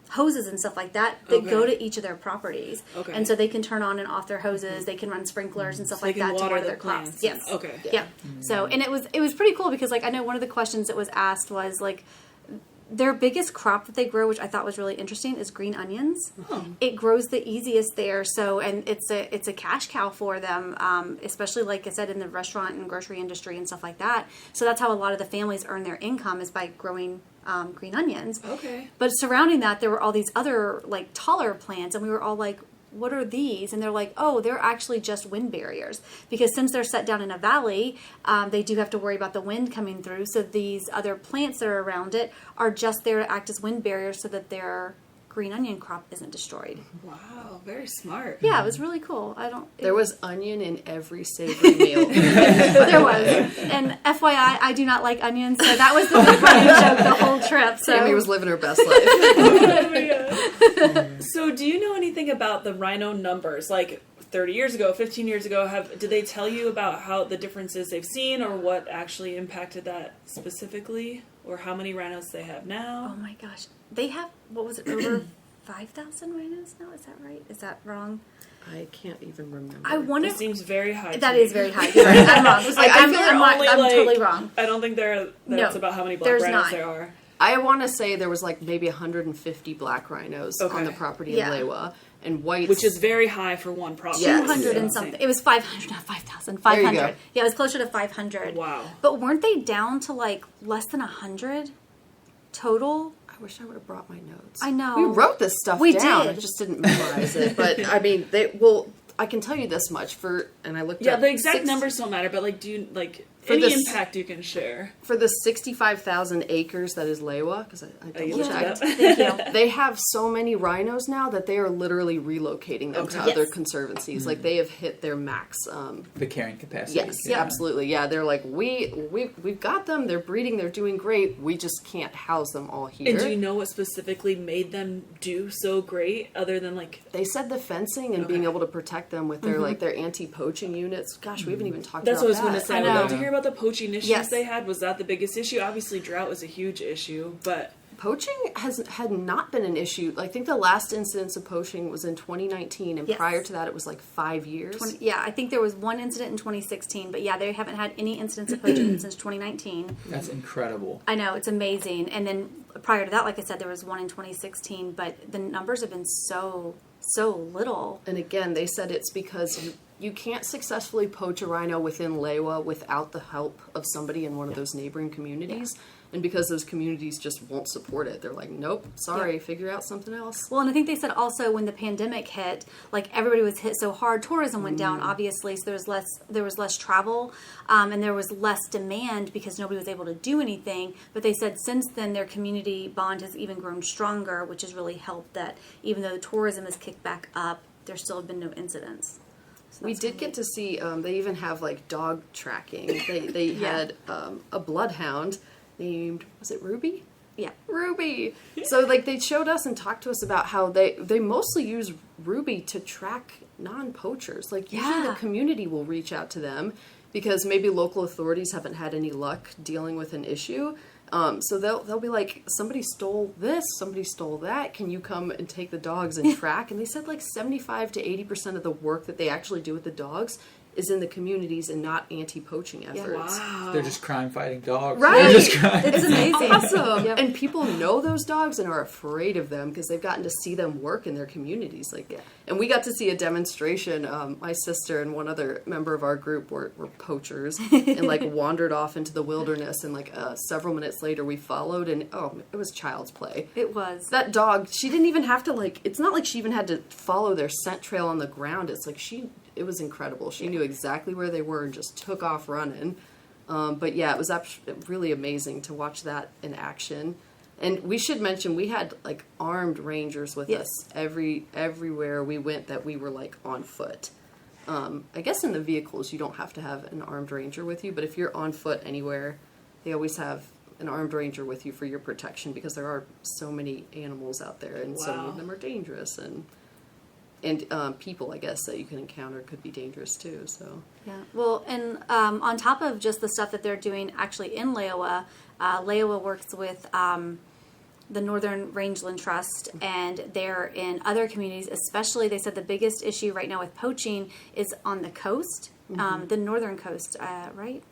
hoses and stuff like that go to each of their properties. Okay. And so they can turn on and off their hoses. They can run sprinklers and stuff so like that to water their plants. crops. Yes. Okay. Yeah. So, and it was pretty cool, because like I know one of the questions that was asked was like, their biggest crop that they grow, which I thought was really interesting, is green onions. It grows the easiest there, so, and it's a cash cow for them, especially like I said in the restaurant and grocery industry and stuff like that. So that's how a lot of the families earn their income, is by growing green onions. Okay. But surrounding that, there were all these other like taller plants, and we were all like, what are these? And they're like, oh, they're actually just wind barriers, because since they're set down in a valley, they do have to worry about the wind coming through. So these other plants that are around it are just there to act as wind barriers so that their green onion crop isn't destroyed. Wow, very smart. Yeah, it was really cool. There was onion in every savory meal. There was. And FYI, I do not like onions, so that was the big running joke the whole trip. So. Tammy was living her best life. So do you know anything about the rhino numbers? Like 30 years ago, 15 years ago, did they tell you about how the differences they've seen, or what actually impacted that specifically, or how many rhinos they have now? Oh my gosh. They have, what was it, over 5,000 rhinos now. Is that right? Is that wrong? I can't even remember. I wonder. That seems very high. That is very high. You're right. I'm wrong. I'm totally wrong. I don't think that's about how many black rhinos there are. I want to say there was like maybe 150 black rhinos on the property in Lewa, and whites, which is very high for one property. 200 and something. It was 500, not 5,000. 500. Yeah, it was closer to 500. Wow. But weren't they down to like less than 100 total? I wish I would have brought my notes. I know. We wrote this stuff We down. did. I just didn't memorize it. But I mean, I can tell you this much and I looked up. The exact numbers don't matter, but like, do you like any impact you can share for the 65,000 acres that is Lewa? Because I double checked. Thank you. They have so many rhinos now that they are literally relocating them to other conservancies. Like they have hit their max. The carrying capacity. Yes, absolutely. Yeah, they're like we've got them. They're breeding. They're doing great. We just can't house them all here. And do you know what specifically made them do so great, other than like they said the fencing and being able to protect them with their like their anti-poaching units? Gosh, we haven't even talked That's about what I was going to say. I would love to hear about the poaching issues they had. Was that the biggest issue? Obviously, drought was a huge issue, but poaching had not been an issue. I think the last incidence of poaching was in 2019, and prior to that, it was like 5 years. I think there was one incident in 2016, but they haven't had any incidents of poaching since 2019. That's incredible. I know, it's amazing. And then prior to that, like I said, there was one in 2016, but the numbers have been so little. And again, they said it's because you can't successfully poach a rhino within Lewa without the help of somebody in one of those neighboring communities. And because those communities just won't support it, they're like, nope, sorry, figure out something else. Well, and I think they said also when the pandemic hit, like everybody was hit so hard, tourism went down, obviously, so there was less travel, and there was less demand because nobody was able to do anything. But they said since then their community bond has even grown stronger, which has really helped that even though the tourism has kicked back up, there still have been no incidents. So we did get to see, they even have like dog tracking. They had a bloodhound named, was it Ruby? Yeah. Ruby! So like they showed us and talked to us about how they mostly use Ruby to track non-poachers. Like usually the community will reach out to them because maybe local authorities haven't had any luck dealing with an issue. So they'll be like, somebody stole this, somebody stole that, can you come and take the dogs and track? And they said like 75 to 80% of the work that they actually do with the dogs is in the communities and not anti-poaching efforts. Wow. They're just crime-fighting dogs. Right. It's amazing. Awesome. Yep. And people know those dogs and are afraid of them because they've gotten to see them work in their communities. And we got to see a demonstration. My sister and one other member of our group were poachers and like wandered off into the wilderness. And like several minutes later we followed and it was child's play. It was. That dog, she didn't even have to it's not like she even had to follow their scent trail on the ground. It's like it was incredible. She knew exactly where they were and just took off running. But yeah, it was really amazing to watch that in action. And we should mention we had like armed rangers with us everywhere we went that we were like on foot. I guess in the vehicles you don't have to have an armed ranger with you, but if you're on foot anywhere, they always have an armed ranger with you for your protection because there are so many animals out there and so many of them are dangerous and people, I guess, that you can encounter could be dangerous too. So well, and on top of just the stuff that they're doing actually in Lewa, Lewa works with the Northern Rangeland Trust, and they're in other communities. Especially, they said the biggest issue right now with poaching is on the coast, the northern coast, right?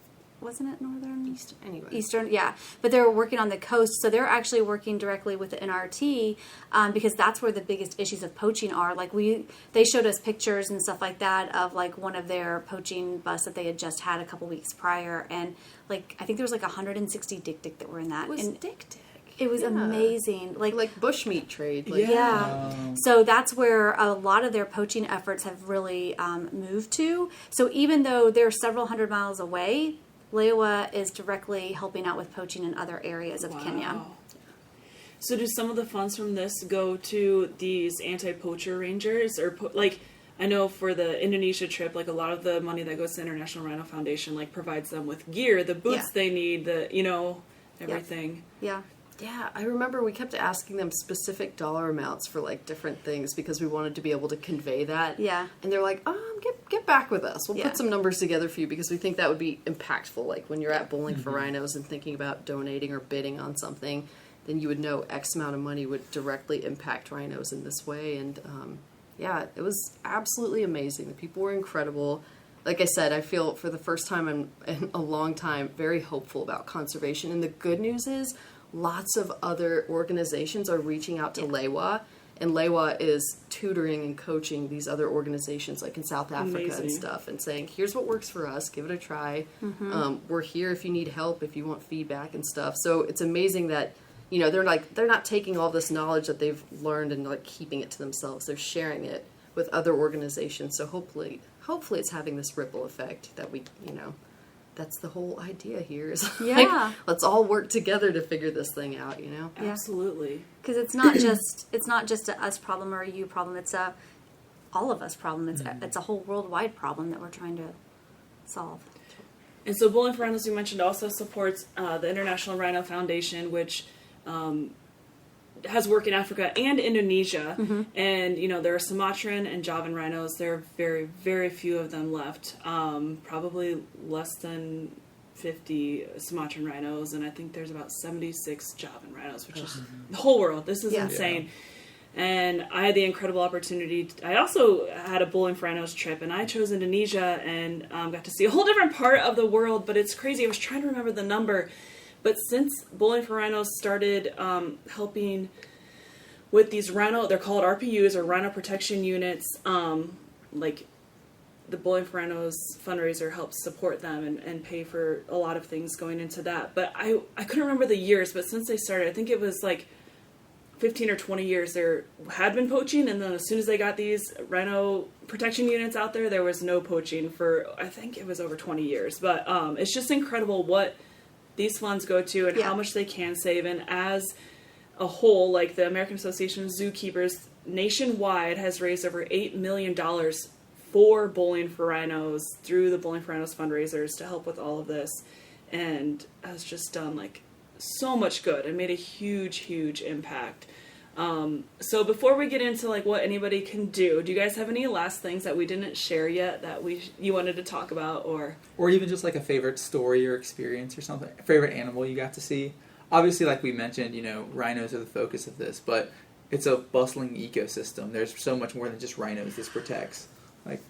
Wasn't it northern? Eastern, anyway. Eastern, yeah. But they're working on the coast, so they're actually working directly with the NRT because that's where the biggest issues of poaching are. Like they showed us pictures and stuff like that of like one of their poaching busts that they had just had a couple weeks prior, and like I think there was like 160 dik that were in that. It was and dik. It was amazing, like bushmeat trade. So that's where a lot of their poaching efforts have really moved to. So even though they're several hundred miles away, Lewa is directly helping out with poaching in other areas of Kenya. So do some of the funds from this go to these anti-poacher rangers? Or I know for the Indonesia trip, like a lot of the money that goes to International Rhino Foundation like provides them with gear, the boots they need, everything. Yeah, I remember we kept asking them specific dollar amounts for like different things because we wanted to be able to convey that. Yeah. And they're like, get back with us. We'll put some numbers together for you because we think that would be impactful. Like when you're at Bowling for Rhinos and thinking about donating or bidding on something, then you would know X amount of money would directly impact rhinos in this way. And yeah, it was absolutely amazing. The people were incredible. Like I said, I feel for the first time in a long time very hopeful about conservation. And the good news is lots of other organizations are reaching out to LEWA. And LEWA is tutoring and coaching these other organizations like in South Africa and stuff and saying, here's what works for us, give it a try. We're here if you need help, if you want feedback and stuff. So it's amazing that, you know, they're not taking all this knowledge that they've learned and like keeping it to themselves. They're sharing it with other organizations. So hopefully it's having this ripple effect that we, you know, that's the whole idea here is like, let's all work together to figure this thing out, you know? Absolutely. Because it's not just a us problem or a you problem. It's a all of us problem. It's a whole worldwide problem that we're trying to solve. And so Bowling for Rhinos, you mentioned, also supports the International Rhino Foundation, which has work in Africa and Indonesia. And, you know, there are Sumatran and Javan rhinos. There are very, very few of them left. Probably less than 50 Sumatran rhinos. And I think there's about 76 Javan rhinos, which is the whole world. This is insane. And I had the incredible opportunity. I also had a Bowling for Rhinos trip, and I chose Indonesia and got to see a whole different part of the world. But it's crazy. I was trying to remember the number. But since Bowling for Rhinos started helping with these rhino, they're called RPUs or Rhino Protection Units, like the Bowling for Rhinos fundraiser helps support them and pay for a lot of things going into that. But I couldn't remember the years, but since they started, I think it was like 15 or 20 years there had been poaching, and then as soon as they got these Rhino Protection Units out there was no poaching for, I think it was over 20 years. But it's just incredible what these funds go to and how much they can save. And as a whole, like the American Association of Zookeepers nationwide has raised over $8 million for Bowling for Rhinos through the Bowling for Rhinos fundraisers to help with all of this, and has just done like so much good and made a huge impact. So before we get into like what anybody can do you guys have any last things that we didn't share yet that you wanted to talk about, or even just like a favorite story or experience or something, a favorite animal you got to see? Obviously, like we mentioned, you know, rhinos are the focus of this, but it's a bustling ecosystem. There's so much more than just rhinos this protects. Like,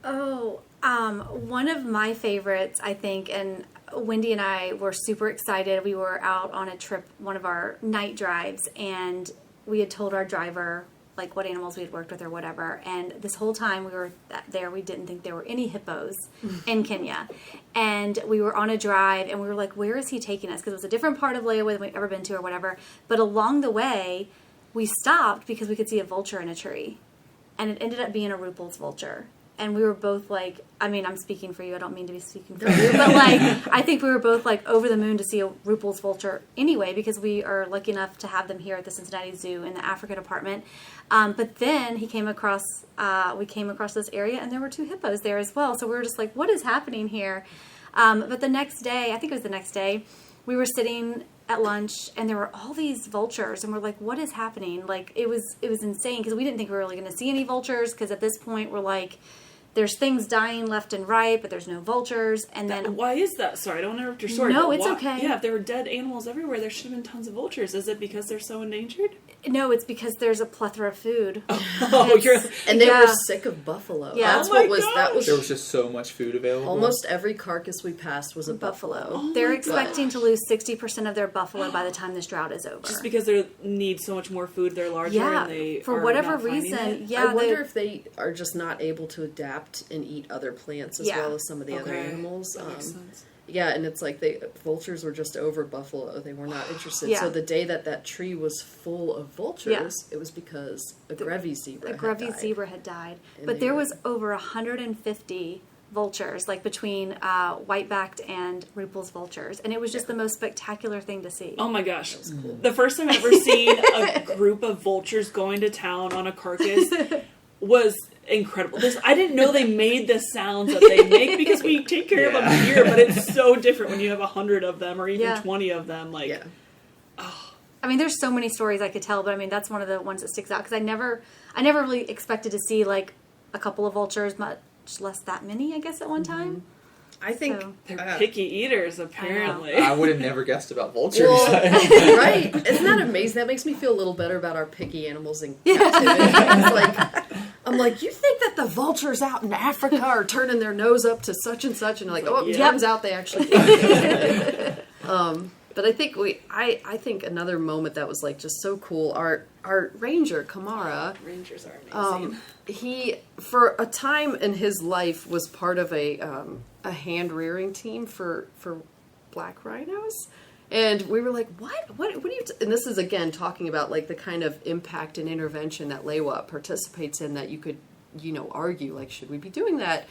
one of my favorites, I think, and Wendy and I were super excited. We were out on a trip, one of our night drives, and we had told our driver like what animals we had worked with or whatever. And this whole time we were there, we didn't think there were any hippos in Kenya. And we were on a drive, and we were like, where is he taking us? Because it was a different part of Laowa than we'd ever been to or whatever. But along the way, we stopped because we could see a vulture in a tree. And it ended up being a Ruppel's vulture. And we were both like, I mean, I'm speaking for you. I don't mean to be speaking for you. But like, I think we were both like over the moon to see a Ruppel's vulture anyway, because we are lucky enough to have them here at the Cincinnati Zoo in the Africa department. But then we came across this area, and there were 2 hippos there as well. So we were just like, what is happening here? But the next day, I think it was the next day, we were sitting at lunch, and there were all these vultures, and we're like, what is happening? Like, it was insane, because we didn't think we were really going to see any vultures, because at this point we're like, there's things dying left and right, but there's no vultures. And then why is that? Sorry, I don't want to interrupt your story. No, it's okay. Yeah, if there were dead animals everywhere, there should have been tons of vultures. Is it because they're so endangered? No, it's because there's a plethora of food. And they were sick of buffalo. Yeah. That's what was. That was. there was just so much food available. Almost every carcass we passed was a buffalo. Oh They're expecting to lose 60% of their buffalo by the time this drought is over. Just because they need so much more food, they're larger. Yeah, and they for are whatever not finding reason. it? Yeah, I wonder if they are just not able to adapt and eat other plants as well as some of the other animals. That makes sense. Yeah, and it's like vultures were just over buffalo. They were not interested. Yeah. So the day that tree was full of vultures, it was because a Grevy zebra had died. And But there was over 150 vultures, like between white-backed and Ruppel's vultures. And it was just the most spectacular thing to see. Oh my gosh. Cool. The first time I've ever seen a group of vultures going to town on a carcass was incredible. I didn't know they made the sounds that they make, because we take care of them here, but it's so different when you have 100 of them or even 20 of them. Like, I mean, there's so many stories I could tell, but I mean, that's one of the ones that sticks out, because I never really expected to see like a couple of vultures, much less that many, I guess, at one time. I think So- They're picky eaters, apparently. I would have never guessed about vultures. Well, right? Isn't that amazing? That makes me feel a little better about our picky animals in captivity. It's like, I'm like, you think that the vultures out in Africa are turning their nose up to such and such, and you're like, oh, it turns out they actually can. But I think I think another moment that was like just so cool. Our ranger Kamara, Rangers are amazing. he for a time in his life was part of a hand rearing team for black rhinos. And we were like, what are you, and this is again talking about like the kind of impact and intervention that LEWA participates in that you could, argue like, should we be doing that?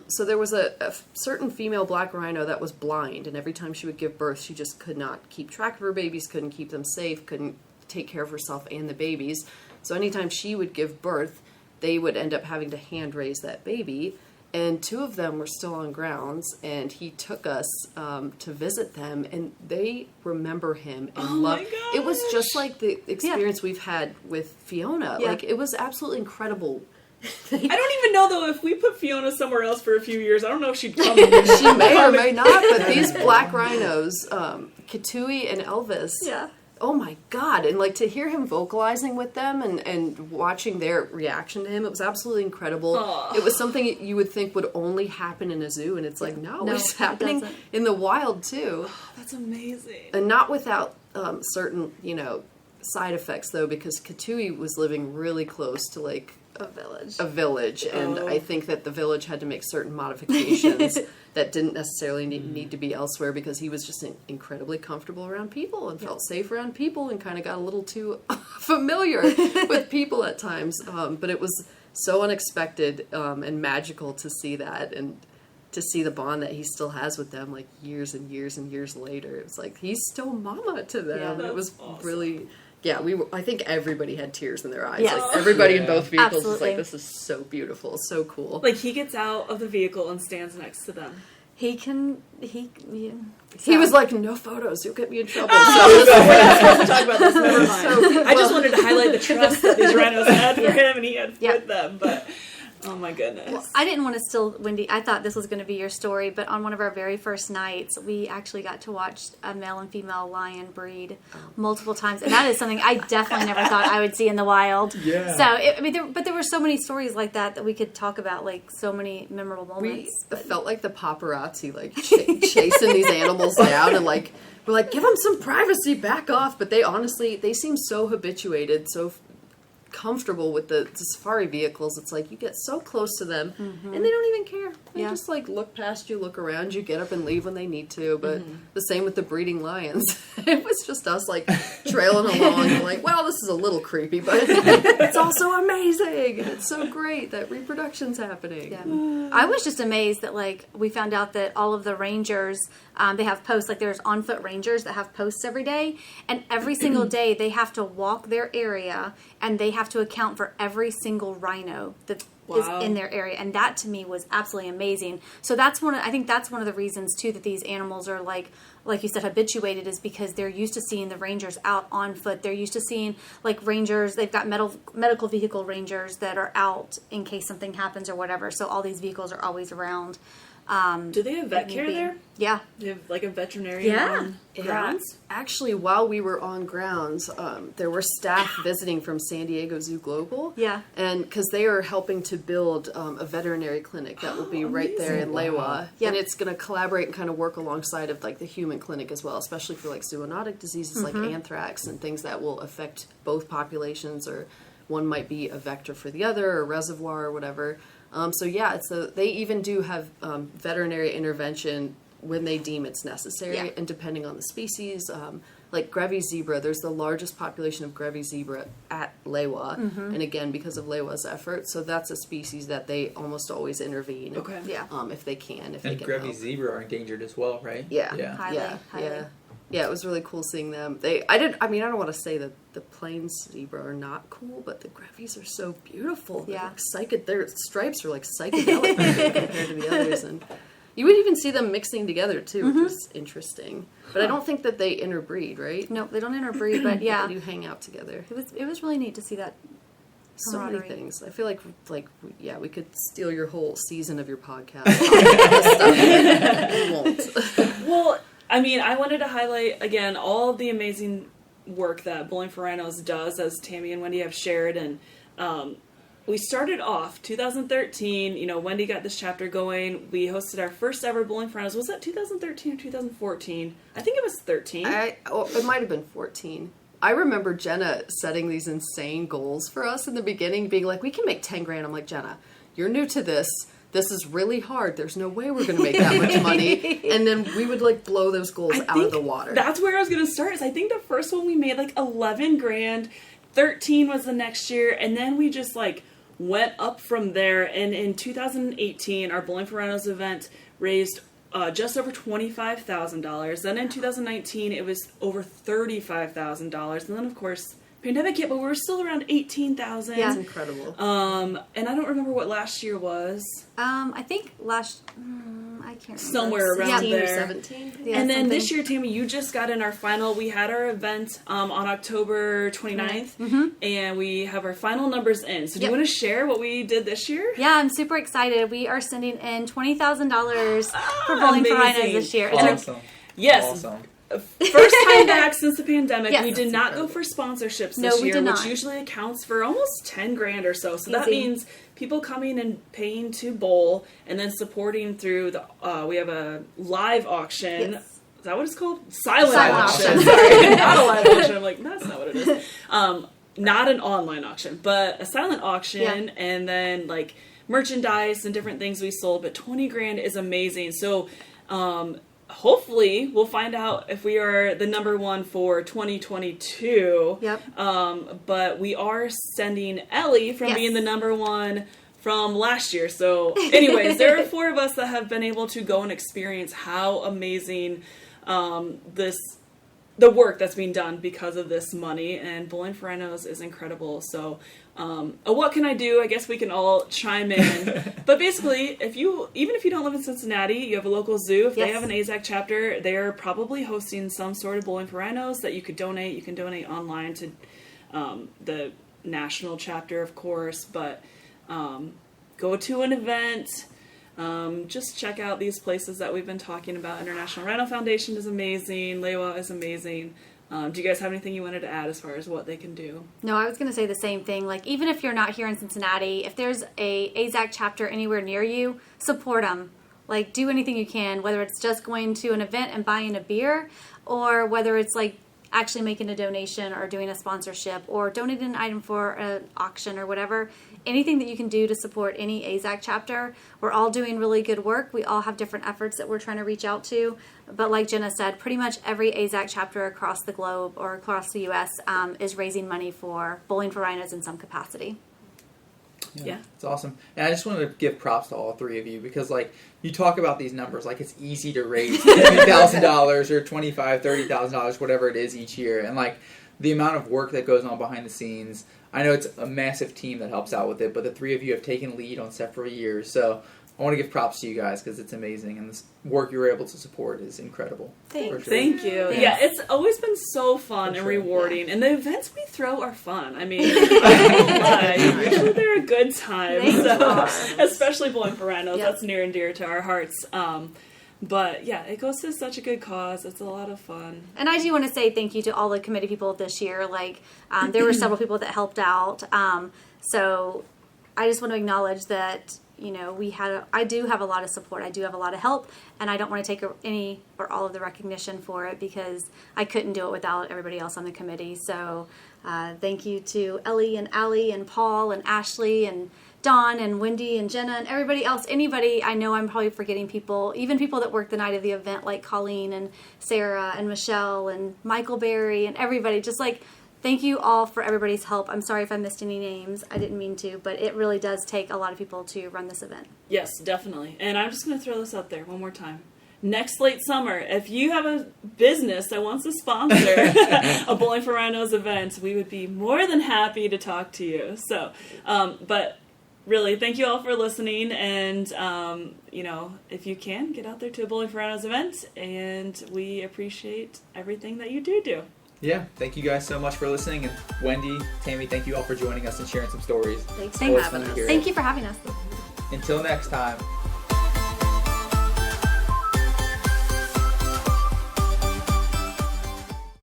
So there was a certain female black rhino that was blind, and every time she would give birth, she just could not keep track of her babies, couldn't keep them safe, couldn't take care of herself and the babies. So anytime she would give birth, they would end up having to hand raise that baby. And 2 of them were still on grounds, and he took us to visit them, and they remember him and love. my gosh. It was just like the experience we've had with Fiona. Yeah. Like, it was absolutely incredible. I don't even know, though, if we put Fiona somewhere else for a few years, I don't know if she'd come here. She may or may not, but these black rhinos, Katui and Elvis, Yeah. oh my God. And like to hear him vocalizing with them and watching their reaction to him, it was absolutely incredible. Aw. It was something you would think would only happen in a zoo, and it's like, no, No, it's it happening doesn't. in the wild too. That's amazing. And not without certain, side effects though, because Katui was living really close to like A village. and Oh. I think that the village had to make certain modifications that didn't necessarily need to be elsewhere, because he was just incredibly comfortable around people and felt safe around people and kind of got a little too familiar with people at times. But it was so unexpected and magical to see that, and to see the bond that he still has with them, like years and years and years later. It was like he's still mama to them. Yeah. And it was That's awesome. really. Yeah, I think everybody had tears in their eyes. Yes. Like everybody in Yeah. both vehicles was Absolutely. like, "This is so beautiful, so cool." Like, he gets out of the vehicle and stands next to them. He He was like, "No photos, you'll get me in trouble." Oh, So, we're not supposed to talk about this. Never mind. So- I just wanted to highlight the trust that these rhinos had for him, and he had Yeah. with them. But oh my goodness, Well, I didn't want to steal Wendy. I thought this was going to be your story, but on one of our very first nights, we actually got to watch a male and female lion breed multiple times, and that is something I definitely never thought I would see in the wild. Yeah. So, but there were so many stories like that we could talk about, like so many memorable we moments. felt like the paparazzi, like chasing these animals down, and like we're like, "Give them some privacy, back off." But they seem so habituated, so comfortable with the safari vehicles. It's like you get so close to them and they don't even care. They Yeah. just like look past you, look around you, get up and leave when they need to. But the same with the breeding lions. It was just us like trailing along and like, well, this is a little creepy, but it's also amazing, and it's so great that reproduction's happening. Yeah. I was just amazed that like we found out that all of the rangers, they have posts, like there's on foot rangers that have posts every day, and every single day they have to walk their area and they have to account for every single rhino that is Wow. in their area, and that to me was absolutely amazing. So I think that's one of the reasons too that these animals are like you said, habituated, is because they're used to seeing the rangers out on foot. They're used to seeing like rangers. They've got medical vehicle rangers that are out in case something happens or whatever. So all these vehicles are always around. do they have vet Need care be. there? Yeah. They have like a veterinarian Yeah. on Yeah. grounds. Actually, while we were on grounds, there were staff visiting from San Diego Zoo Global. Yeah. And because they are helping to build a veterinary clinic that will be right there in Amazing. Lewa. Wow. Yep. And it's going to collaborate and kind of work alongside of like the human clinic as well, especially for like zoonotic diseases like anthrax and things that will affect both populations, or one might be a vector for the other, or reservoir or whatever. So yeah, they even do have veterinary intervention when they deem it's necessary, Yeah. and depending on the species. Like Grevy zebra, there's the largest population of Grevy zebra at Lewa, and again, because of Lewa's effort, so that's a species that they almost always intervene. Okay. Yeah. If they can, if And they can Grevy help. zebra are endangered as well, right? Yeah. Yeah. Highly, highly. Yeah, it was really cool seeing them. I don't want to say that the plains zebra are not cool, but the Grevies are so beautiful. They're Yeah. like their stripes are like psychedelic compared to the others, and you would even see them mixing together too, which was interesting. But I don't think that they interbreed, right? No, they don't interbreed, but yeah, They do hang out together. it was really neat to see that So many camaraderie. things. I feel like we could steal your whole season of your podcast. We won't. Well, I mean, I wanted to highlight, again, all of the amazing work that Bowling for Rhinos does, as Tammy and Wendy have shared. And we started off 2013. You know, Wendy got this chapter going. We hosted our first ever Bowling for Rhinos. Was that 2013 or 2014? I think it was 13. It might have been 14. I remember Jenna setting these insane goals for us in the beginning, being like, we can make 10 grand. I'm like, Jenna, you're new to this. This is really hard. There's no way we're going to make that much money. And then we would like blow those goals out of the water. That's where I was going to start. Is I think the first one we made like 11 grand. 13 was the next year. And then we just like went up from there. And in 2018, our Bowling for Rhinos event raised just over $25,000. Then in 2019, it was over $35,000. And then, of course, pandemic hit, but we were still around 18,000. That's incredible. And I don't remember what last year was. I think I can't remember. Somewhere around 16 there. or 17. Yeah, And then something. this year, Tammy, you just got in our final. We had our event on October 29th, and we have our final numbers in. So do you want to share what we did this year? Yeah, I'm super excited. We are sending in $20,000 for Bowling for Rhinos amazing. this year. It's our- Awesome. Yes. Awesome. First time back since the pandemic. Yes. We did That's not go incredible. for sponsorships No, this we year, did which not. usually accounts for almost 10 grand or so. So that Easy. means people coming and paying to bowl and then supporting through the, we have a live auction. Yes. Is that what it's called? Silent auction. Sorry, not a live auction. I'm like, that's not what it is. Not an online auction, but a silent auction, and then like merchandise and different things we sold. But 20 grand is amazing. So, hopefully we'll find out if we are the number one for 2022. Yep. But we are sending Ellie from Yes. being the number one from last year. So anyways, there are 4 of us that have been able to go and experience how amazing the work that's being done because of this money, and Bowling for Rhinos is incredible. So what can I do? I guess we can all chime in. But basically, even if you don't live in Cincinnati, you have a local zoo. If they Yes. have an AZAC chapter, they are probably hosting some sort of Bowling for Rhinos that you could donate. You can donate online to the national chapter, of course, but go to an event. Just check out these places that we've been talking about. International Rhino Foundation is amazing. Lewa is amazing. Do you guys have anything you wanted to add as far as what they can do? No, I was going to say the same thing. Like, even if you're not here in Cincinnati, if there's a AZAC chapter anywhere near you, support them. Like, do anything you can, whether it's just going to an event and buying a beer, or whether it's like actually making a donation or doing a sponsorship or donating an item for an auction or whatever. Anything that you can do to support any AZAC chapter. We're all doing really good work. We all have different efforts that we're trying to reach out to. But like Jenna said, pretty much every AZAC chapter across the globe or across the U.S. Is raising money for Bowling for Rhinos in some capacity. Yeah. It's awesome. And I just wanted to give props to all 3 of you because, like, you talk about these numbers like it's easy to raise $50,000 or $25,000, $30,000, whatever it is each year. And, like, the amount of work that goes on behind the scenes, I know it's a massive team that helps out with it, but the 3 of you have taken lead on several years. So I want to give props to you guys because it's amazing. And this work you were able to support is incredible. Thanks. For sure. Thank you. Thanks. Yeah, it's always been so fun For and sure. rewarding. And the events we throw are fun. I mean, I won't lie. Usually they're a good time. They So, are. especially Bowling for Rhinos. Yep. That's near and dear to our hearts. But yeah, it goes to such a good cause. It's a lot of fun. And I do want to say thank you to all the committee people this year. Like, there were several people that helped out. So I just want to acknowledge that, you know, I do have a lot of support. I do have a lot of help. And I don't want to take any or all of the recognition for it because I couldn't do it without everybody else on the committee. So thank you to Ellie and Allie and Paul and Ashley and Dawn and Wendy and Jenna and everybody else. Anybody, I know I'm probably forgetting people, even people that worked the night of the event like Colleen and Sarah and Michelle and Michael Berry and everybody. Just like, thank you all for everybody's help. I'm sorry if I missed any names. I didn't mean to, but it really does take a lot of people to run this event. Yes, definitely. And I'm just going to throw this out there one more time. Next late summer, if you have a business that wants to sponsor a Bowling for Rhinos event, we would be more than happy to talk to you. So, but really, thank you all for listening. And, you know, if you can, get out there to a Bowling for Rhinos event. And we appreciate everything that you do. Yeah, thank you guys so much for listening. And Wendy, Tammy, thank you all for joining us and sharing some stories. Thanks Thank for Always having fun to us. hear. Thank you for having us. Until next time.